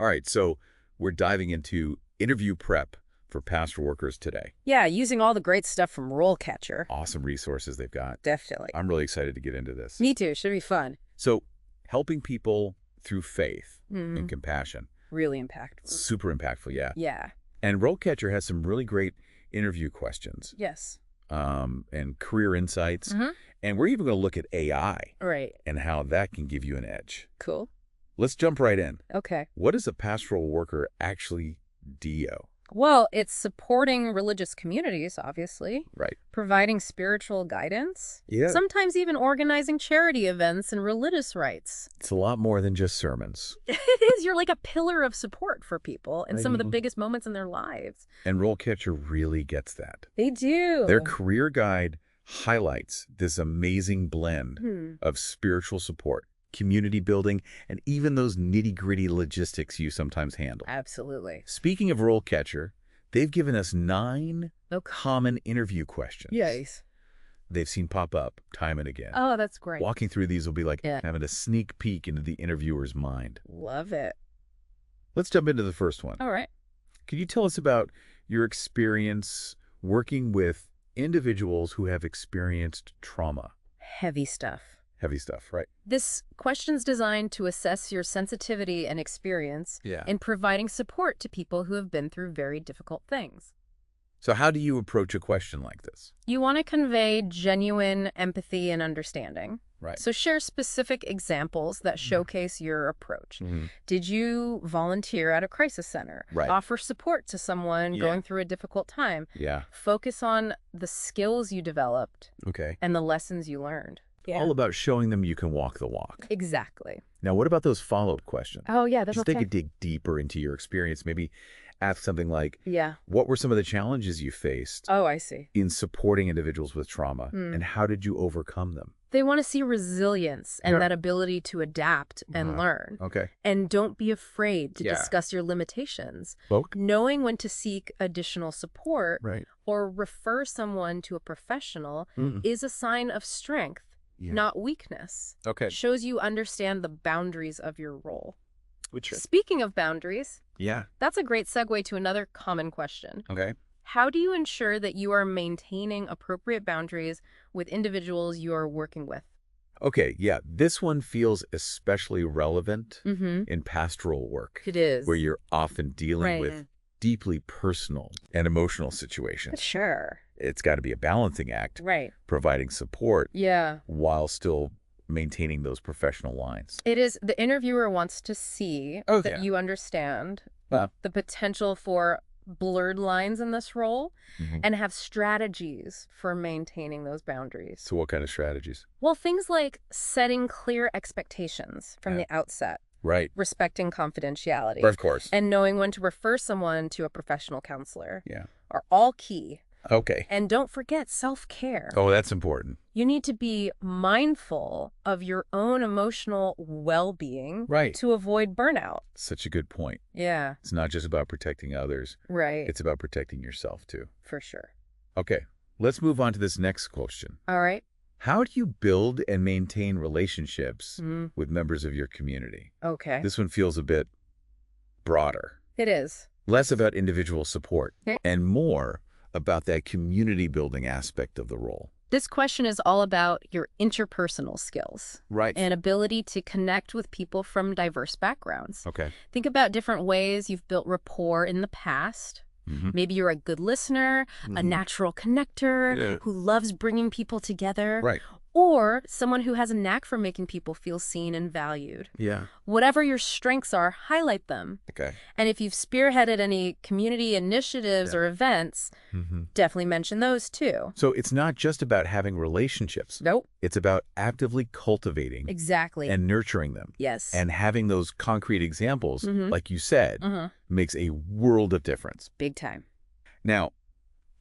All right, so we're diving into interview prep for pastoral workers today. Yeah, using all the great stuff from RoleCatcher. Awesome resources they've got. Definitely. I'm really excited to get into this. Me too. Should be fun. So, helping people through faith and compassion. Really impactful. Super impactful, yeah. Yeah. And RoleCatcher has some really great interview questions. Yes. And career insights. And we're even going to look at AI Right. and how that can give you an edge. Cool. Let's jump right in. Okay. What does a pastoral worker actually do? Well, it's supporting religious communities, obviously. Right. Providing spiritual guidance. Yeah. Sometimes even organizing charity events and religious rites. It's a lot more than just sermons. It is. You're like a pillar of support for people in some of the biggest moments in their lives. And RoleCatcher really gets that. They do. Their career guide highlights this amazing blend of spiritual support, community building, and even those nitty-gritty logistics you sometimes handle. Absolutely. Speaking of RoleCatcher, they've given us 9 common interview questions. Yes. They've seen pop up time and again. Oh, that's great. Walking through these will be like having a sneak peek into the interviewer's mind. Love it. Let's jump into the first one. All right. Can you tell us about your experience working with individuals who have experienced trauma? Heavy stuff. Heavy stuff, right? This question's designed to assess your sensitivity and experience in providing support to people who have been through very difficult things. So how do you approach a question like this? You want to convey genuine empathy and understanding. Right. So share specific examples that showcase your approach. Did you volunteer at a crisis center? Right. Offer support to someone going through a difficult time? Yeah. Focus on the skills you developed Okay. and the lessons you learned. Yeah. All about showing them you can walk the walk. Exactly. Now, what about those follow-up questions? Oh, yeah. That's Just okay. take a dig deeper into your experience. Maybe ask something like, Yeah. what were some of the challenges you faced Oh, I see. in supporting individuals with trauma, and how did you overcome them? They want to see resilience and Yeah. that ability to adapt and learn. Okay. And don't be afraid to Yeah. discuss your limitations. Well, Knowing when to seek additional support right. or refer someone to a professional is a sign of strength, not weakness. Okay. Shows you understand the boundaries of your role. Which, Speaking of boundaries, yeah. that's a great segue to another common question. Okay. How do you ensure that you are maintaining appropriate boundaries with individuals you are working with? Okay, yeah. This one feels especially relevant in pastoral work. It is. Where you're often dealing with deeply personal and emotional situations. Sure. It's got to be a balancing act, Right. providing support Yeah. while still maintaining those professional lines. It is. The interviewer wants to see that you understand the potential for blurred lines in this role and have strategies for maintaining those boundaries. So what kind of strategies? Well, things like setting clear expectations from the outset, Right. respecting confidentiality, Of course. and knowing when to refer someone to a professional counselor Yeah. are all key. Okay. And don't forget self-care. Oh, that's important. You need to be mindful of your own emotional well-being to avoid burnout. Such a good point. Yeah. It's not just about protecting others. Right. It's about protecting yourself, too. For sure. Okay. Let's move on to this next question. All right. How do you build and maintain relationships with members of your community? Okay. This one feels a bit broader. It is. Less about individual support and more about that community building aspect of the role. This question is all about your interpersonal skills. Right. And ability to connect with people from diverse backgrounds. Okay. Think about different ways you've built rapport in the past. Maybe you're a good listener, a natural connector who loves bringing people together. Right. Or someone who has a knack for making people feel seen and valued. Yeah. Whatever your strengths are, highlight them. Okay. And if you've spearheaded any community initiatives or events, definitely mention those too. So it's not just about having relationships. Nope. It's about actively cultivating Exactly. and nurturing them. Yes. And having those concrete examples, like you said, makes a world of difference. Big time. Now,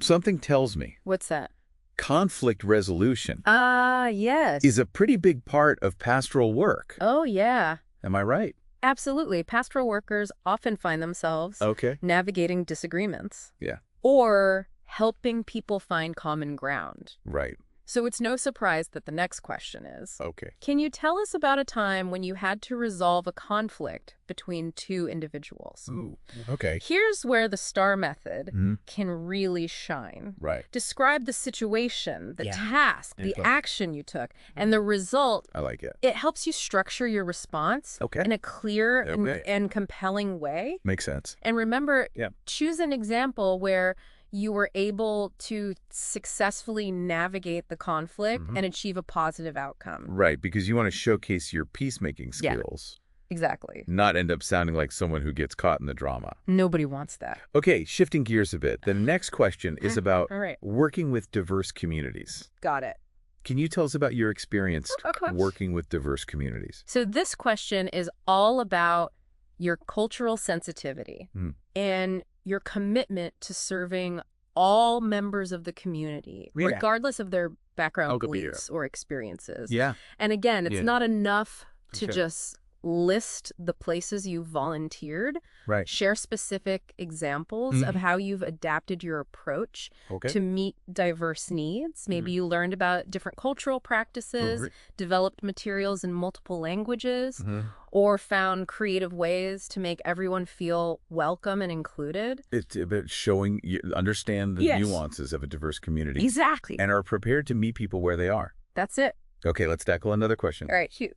something tells me What's that? conflict resolution Yes. is a pretty big part of pastoral work. Oh, yeah. Am I right? Absolutely. Pastoral workers often find themselves navigating disagreements. Yeah. Or helping people find common ground. Right. So it's no surprise that the next question is, Okay. can you tell us about a time when you had to resolve a conflict between two individuals? Ooh, okay. Here's where the STAR method Mhm. can really shine. Right. Describe the situation, the task, the Info. action you took, and the result. I like it. It helps you structure your response Okay. in a clear Okay. and compelling way. Makes sense. And remember, Yeah. choose an example where you were able to successfully navigate the conflict and achieve a positive outcome. Right, because you want to showcase your peacemaking skills. Exactly. Not end up sounding like someone who gets caught in the drama. Nobody wants that. Okay, shifting gears a bit. The next question is about All right. working with diverse communities. Got it. Can you tell us about your experience Okay. working with diverse communities? So this question is all about your cultural sensitivity and your commitment to serving all members of the community, regardless of their background beliefs or experiences. Yeah. And again, it's not enough to Okay. just list the places you volunteered. Right. Share specific examples of how you've adapted your approach Okay. to meet diverse needs. Maybe you learned about different cultural practices, developed materials in multiple languages, or found creative ways to make everyone feel welcome and included. It's about showing you understand the nuances of a diverse community. Exactly. And are prepared to meet people where they are. That's it. Okay, let's tackle another question. All right, shoot.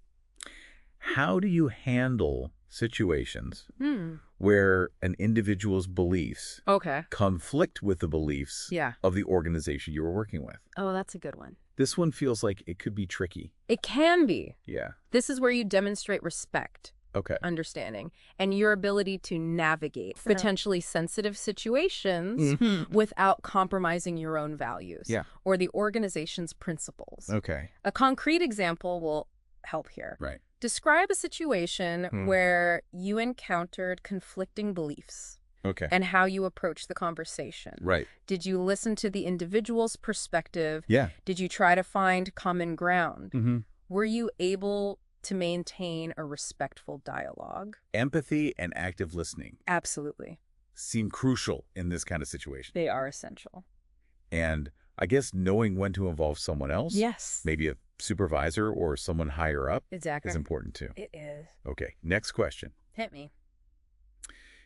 How do you handle situations where an individual's beliefs Okay. conflict with the beliefs Yeah. of the organization you were working with? Oh, that's a good one. This one feels like it could be tricky. It can be. Yeah. This is where you demonstrate respect, Okay. understanding, and your ability to navigate potentially sensitive situations without compromising your own values or the organization's principles. Okay. A concrete example will help here. Right. Describe a situation where you encountered conflicting beliefs Okay. and how you approached the conversation. Right. Did you listen to the individual's perspective? Yeah. Did you try to find common ground? Mm-hmm. Were you able to maintain a respectful dialogue? Empathy and active listening Absolutely. seem crucial in this kind of situation. They are essential. And I guess knowing when to involve someone else, Yes. maybe a supervisor or someone higher up, Exactly. is important too. It is. Okay, next question. Hit me.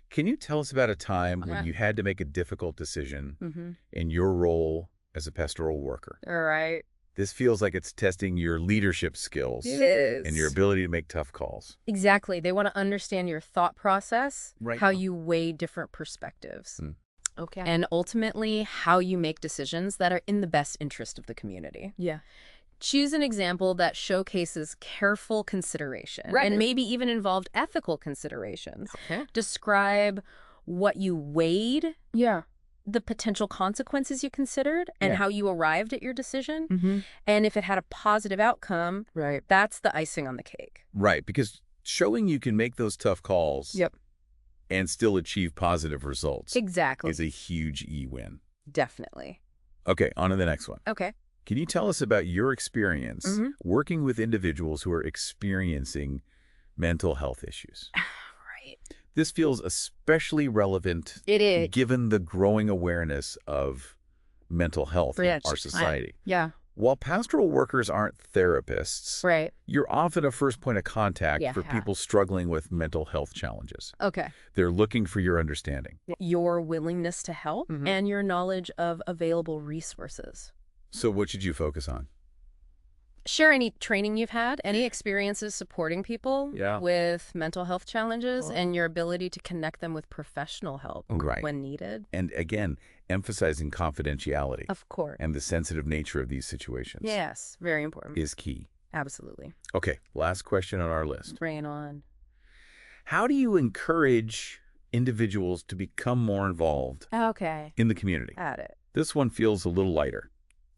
Can you tell us about a time when you had to make a difficult decision in your role as a pastoral worker? All right. This feels like it's testing your leadership skills It is. and your ability to make tough calls. Exactly. They want to understand your thought process, Right. how you weigh different perspectives. Okay. And ultimately, how you make decisions that are in the best interest of the community. Yeah. Choose an example that showcases careful consideration and maybe even involved ethical considerations. Okay. Describe what you weighed, the potential consequences you considered, and how you arrived at your decision. And if it had a positive outcome, that's the icing on the cake. Right, because showing you can make those tough calls and still achieve positive results Exactly. is a huge E-win. Definitely. Okay, on to the next one. Okay. Can you tell us about your experience working with individuals who are experiencing mental health issues? Right. This feels especially relevant It is. given the growing awareness of mental health in our society. Yeah. While pastoral workers aren't therapists, Right. you're often a first point of contact Yeah. for people struggling with mental health challenges. Okay. They're looking for your understanding. Your willingness to help and your knowledge of available resources. So what should you focus on? Share any training you've had, any experiences supporting people with mental health challenges, and your ability to connect them with professional help when needed. And again, emphasizing confidentiality Of course. and the sensitive nature of these situations Yes, very important. is key. Absolutely. Okay, last question on our list. Bring it on. How do you encourage individuals to become more involved Okay. in the community? At it. This one feels a little lighter.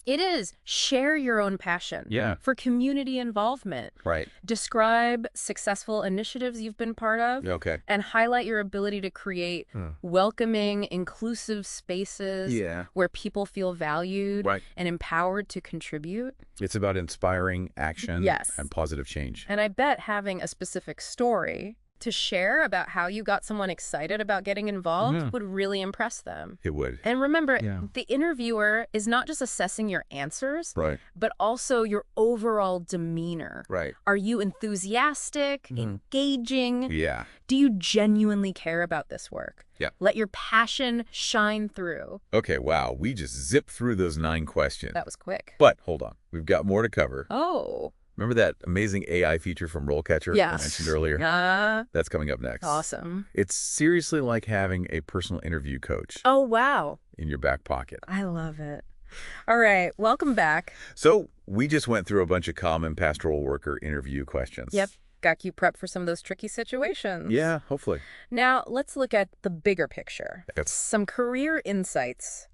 It is. Share your own passion for community involvement. Right. Describe successful initiatives you've been part of. Okay. And highlight your ability to create welcoming, inclusive spaces where people feel valued and empowered to contribute. It's about inspiring action Yes. and positive change. And I bet having a specific story to share about how you got someone excited about getting involved would really impress them. It would. And remember, the interviewer is not just assessing your answers, but also your overall demeanor. Are you enthusiastic, engaging? Yeah. Do you genuinely care about this work? Yeah. Let your passion shine through. Okay, wow. We just zipped through those 9 questions. That was quick. But hold on. We've got more to cover. Oh. Remember that amazing AI feature from RoleCatcher I mentioned earlier? That's coming up next. Awesome. It's seriously like having a personal interview coach. Oh, wow. In your back pocket. I love it. All right. Welcome back. So we just went through a bunch of common pastoral worker interview questions. Yep. Got you prepped for some of those tricky situations. Yeah, hopefully. Now, let's look at the bigger picture. Some career insights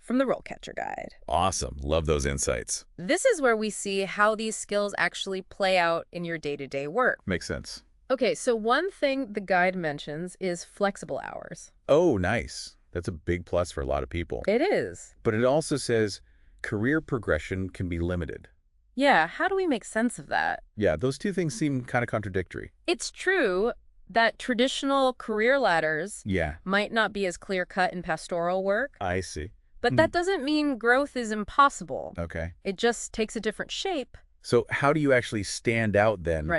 from the RoleCatcher Guide. Awesome. Love those insights. This is where we see how these skills actually play out in your day-to-day work. Makes sense. Okay, so one thing the guide mentions is flexible hours. Oh, nice. That's a big plus for a lot of people. It is. But it also says career progression can be limited. Yeah, how do we make sense of that? Yeah, those two things seem kind of contradictory. It's true that traditional career ladders might not be as clear-cut in pastoral work. I see. But that doesn't mean growth is impossible. Okay. It just takes a different shape. So how do you actually stand out then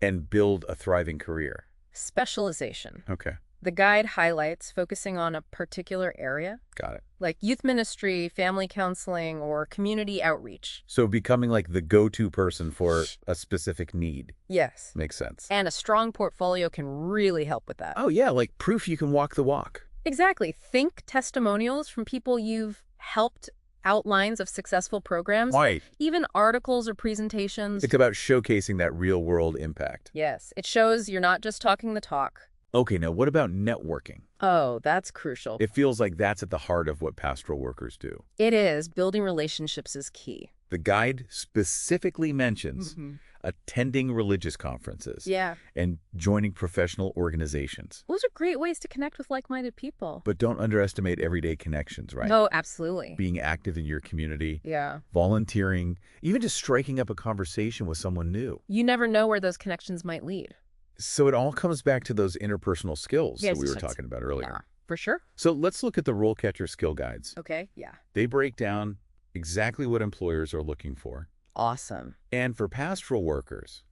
and build a thriving career? Specialization. Okay. The guide highlights focusing on a particular area. Got it. Like youth ministry, family counseling, or community outreach. So becoming like the go-to person for a specific need. Yes. Makes sense. And a strong portfolio can really help with that. Oh, yeah, like proof you can walk the walk. Exactly. Think testimonials from people you've helped, outlines of successful programs. Right. Even articles or presentations. It's about showcasing that real-world impact. Yes. It shows you're not just talking the talk. Okay, now what about networking? Oh, that's crucial. It feels like that's at the heart of what pastoral workers do. It is. Building relationships is key. The guide specifically mentions attending religious conferences and joining professional organizations. Those are great ways to connect with like-minded people. But don't underestimate everyday connections, right? Oh, absolutely. Being active in your community, Yeah. volunteering, even just striking up a conversation with someone new. You never know where those connections might lead. So it all comes back to those interpersonal skills that we were talking about earlier. Yeah, for sure. So let's look at the RoleCatcher skill guides. Okay, yeah. They break down exactly what employers are looking for. Awesome. And for pastoral workers,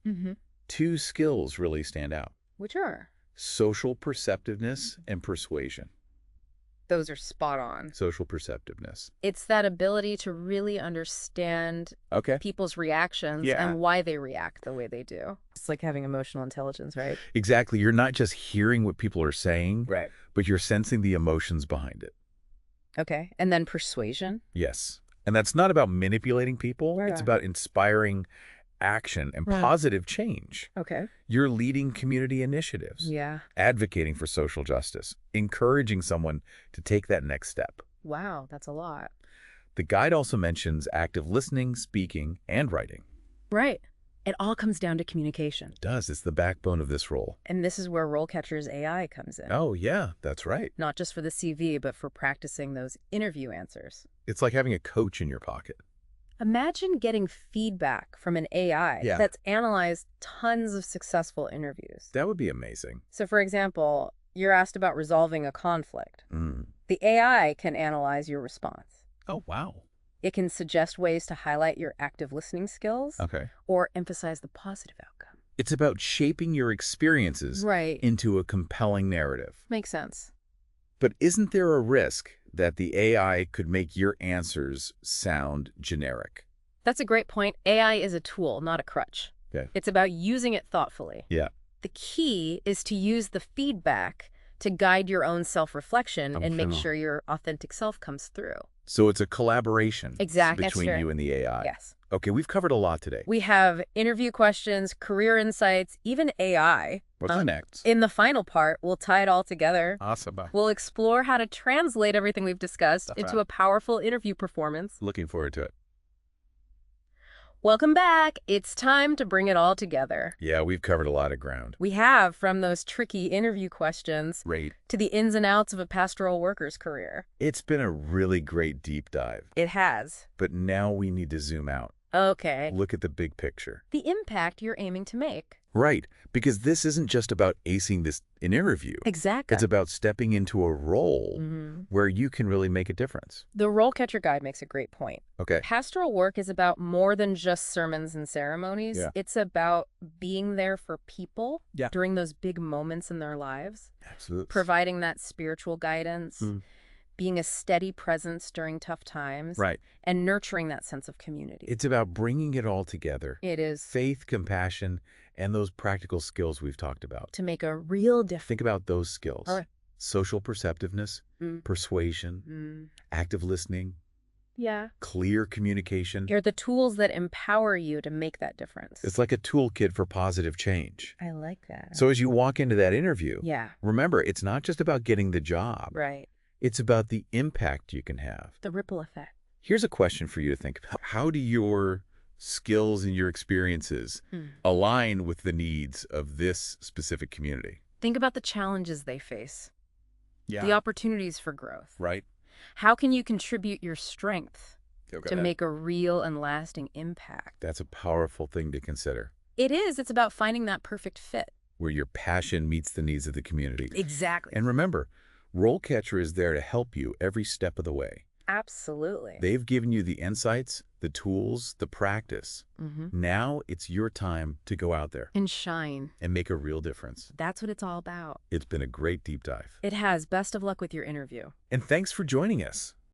2 skills really stand out. Which are? Social perceptiveness and persuasion. Those are spot on. Social perceptiveness. It's that ability to really understand people's reactions and why they react the way they do. It's like having emotional intelligence, right? Exactly. You're not just hearing what people are saying, but you're sensing the emotions behind it. Okay. And then persuasion? Yes. And that's not about manipulating people. It's about inspiring action and positive change. Okay. You're leading community initiatives. Yeah. Advocating for social justice. Encouraging someone to take that next step. Wow, that's a lot. The guide also mentions active listening, speaking, and writing. Right. It all comes down to communication. It does. It's the backbone of this role. And this is where RoleCatcher's AI comes in. Oh, yeah, that's right. Not just for the CV, but for practicing those interview answers. It's like having a coach in your pocket. Imagine getting feedback from an AI that's analyzed tons of successful interviews. That would be amazing. So, for example, you're asked about resolving a conflict. The AI can analyze your response. Oh, wow. It can suggest ways to highlight your active listening skills or emphasize the positive outcome. It's about shaping your experiences into a compelling narrative. Makes sense. But isn't there a risk that the AI could make your answers sound generic? That's a great point. AI is a tool, not a crutch. It's about using it thoughtfully. The key is to use the feedback to guide your own self-reflection and make sure your authentic self comes through. So it's a collaboration between you and the AI. Yes. Okay, we've covered a lot today. We have interview questions, career insights, even AI. What's next? In the final part, we'll tie it all together. Awesome. We'll explore how to translate everything we've discussed into a powerful interview performance. Looking forward to it. Welcome back. It's time to bring it all together. Yeah, we've covered a lot of ground. We have, from those tricky interview questions to the ins and outs of a pastoral worker's career. It's been a really great deep dive. It has. But now we need to zoom out. Okay. Look at the big picture. The impact you're aiming to make. Right, because this isn't just about acing an interview. Exactly. It's about stepping into a role where you can really make a difference. The RoleCatcher Guide makes a great point. Okay. Pastoral work is about more than just sermons and ceremonies. Yeah. It's about being there for people Yeah. during those big moments in their lives. Absolutely. Providing that spiritual guidance, being a steady presence during tough times, Right. and nurturing that sense of community. It's about bringing it all together. It is. Faith, compassion, and those practical skills we've talked about. To make a real difference. Think about those skills. All right. Social perceptiveness, persuasion, active listening, clear communication. They're the tools that empower you to make that difference. It's like a toolkit for positive change. I like that. So as you walk into that interview, Yeah. remember, it's not just about getting the job. Right. It's about the impact you can have. The ripple effect. Here's a question for you to think about. How do your skills and your experiences align with the needs of this specific community? Think about the challenges they face. Yeah. The opportunities for growth. Right. How can you contribute your strength to make a real and lasting impact? That's a powerful thing to consider. It is. It's about finding that perfect fit. Where your passion meets the needs of the community. Exactly. And remember, RoleCatcher is there to help you every step of the way. Absolutely. They've given you the insights, the tools, the practice. Now it's your time to go out there and shine and make a real difference. That's what it's all about. It's been a great deep dive. It has. Best of luck with your interview. And thanks for joining us.